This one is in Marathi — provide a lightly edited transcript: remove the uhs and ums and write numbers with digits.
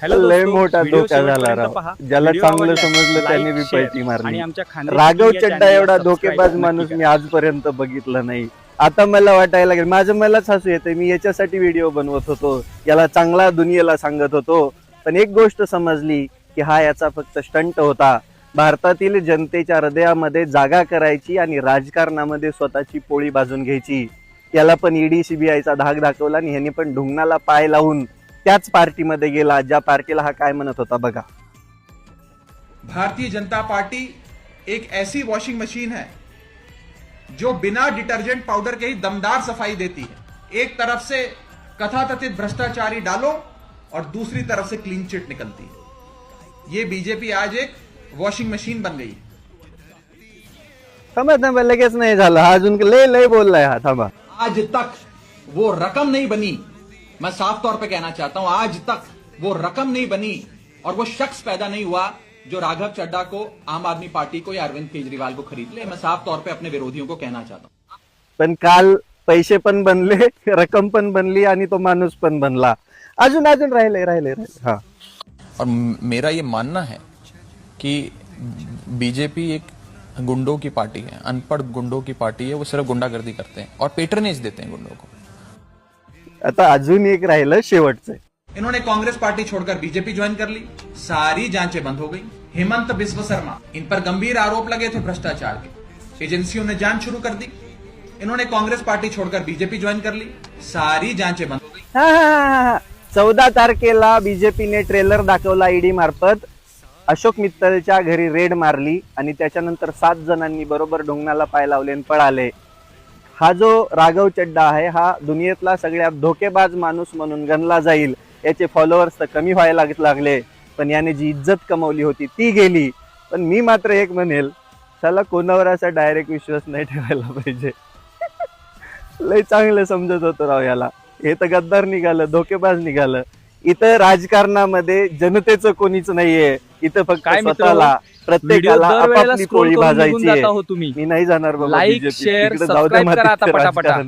हॅलो लय दोस्तो, मोठा व्हिडिओ धोका झाला शेवटपर्यंत राव. पहा. ज्याला व्हिडिओ चांगलं आवडल्यास समजलं त्याने लाईक, बी शेअर पलटी आणि मारली. आमच्या खानदेशी राघव टीव्ही या चड्डा चॅनलला एवढा सबस्क्राईब धोकेबाज नक्की माणूस करा. मी आजपर्यंत बघितला नाही. आता मला वाटायला लागेल माझं मलाच हसू येते. मी याच्यासाठी व्हिडिओ बनवत होतो, याला चांगला दुनियेला सांगत होतो, पण एक गोष्ट समजली की हा याचा फक्त स्टंट होता. भारतातील जनतेच्या हृदयामध्ये जागा करायची आणि राजकारणामध्ये स्वतःची पोळी भाजून घ्यायची. याला पण ईडी सीबीआयचा धाक दाखवला आणि ह्याने पण ढुंगणाला पाय लावून त्याच पार्टीमध्ये गेला ज्या पार्टीला हा काय म्हणत होता बघा. भारतीय जनता पार्टी एक ऐसी वॉशिंग मशीन है जो बिना डिटर्जेंट पाउडर के ही दमदार सफाई देती है. एक तरफ से कथाकथित भ्रष्टाचारी डालो और दूसरी तरफ से क्लीन चिट निकलती है. ये बीजेपी आज एक वॉशिंग मशीन बन गई. थांबा थांबा, लगेच नाही झालं. हा अजून लय लय बोललाय हा. थांबा. आज तक वो रकम नहीं बनी. मैं साफ तौर पे कहना चाहता हूं, आज तक वो रकम नहीं बनी और वो शख्स पैदा नहीं हुआ जो राघव चड्डा को, आम आदमी पार्टी को या अरविंद केजरीवाल को खरीद ले. मैं साफ तौर पे अपने विरोधियों को कहना चाहता हूं. पण काल पैसे पण बनले, रक्कम पण बनली आणि तो माणूस पण बनला. अजून अजून राहिले. हा. और मेरा ये मानना है कि बीजेपी एक गुंडों की पार्टी है, अनपढ़ गुंडों की पार्टी है. वो सिर्फ गुंडागर्दी करते हैं और पेट्रनेज देते हैं गुंडों को. आता अजून एक राहिलं शेवटचं. इन्होंने कांग्रेस पार्टी छोड़कर बीजेपी ज्वाइन कर ली. सारी जांचें बंद हो गई. हेमंत बिस्व शर्मा, इन पर गंभीर आरोप लगे थे भ्रष्टाचार के. एजेंसियों ने जांच शुरू कर दी. इन्होंने कांग्रेस पार्टी छोड़कर बीजेपी ज्वाइन कर ली. सारी जांचें बंद हो गई. हा. 14 तारखेला बीजेपीने ट्रेलर दाखवला ईडी मार्फत. अशोक मित्तलच्या घरी रेड मारली आणि त्याच्यानंतर 7 जणांनी बरोबर ढुंगणाला पाय लावले आणि पळाले. हा जो राघव चड्डा आहे हा दुनियेतला सगळ्यात धोकेबाज माणूस म्हणून गणला जाईल. याचे फॉलोअर्स तर कमी व्हायला लागले, पण याने जी इज्जत कमवली होती ती गेली. पण मी मात्र एक म्हणेल, त्याला कोणावर असा डायरेक्ट विश्वास नाही ठेवायला पाहिजे. लय चांगलं समजत होतं राव याला. हे तर गद्दार निघालं, धोकेबाज निघालं. इथं राजकारणामध्ये जनतेचं कोणीच नाहीये. इथं फक्त काय मित्र, स्वतःला प्रत्येकाला व्हिडिओ दरवेळेला आपापली स्क्रोल पोळी करून निघून भाजायची जाता आहे. हो तुम्ही. मी नाही जाणार बाबा लाईक, BJP. शेअर, तिकडे जाऊ द्या सबस्क्राईब करा आता मातीचं पटापटा. राजकारण.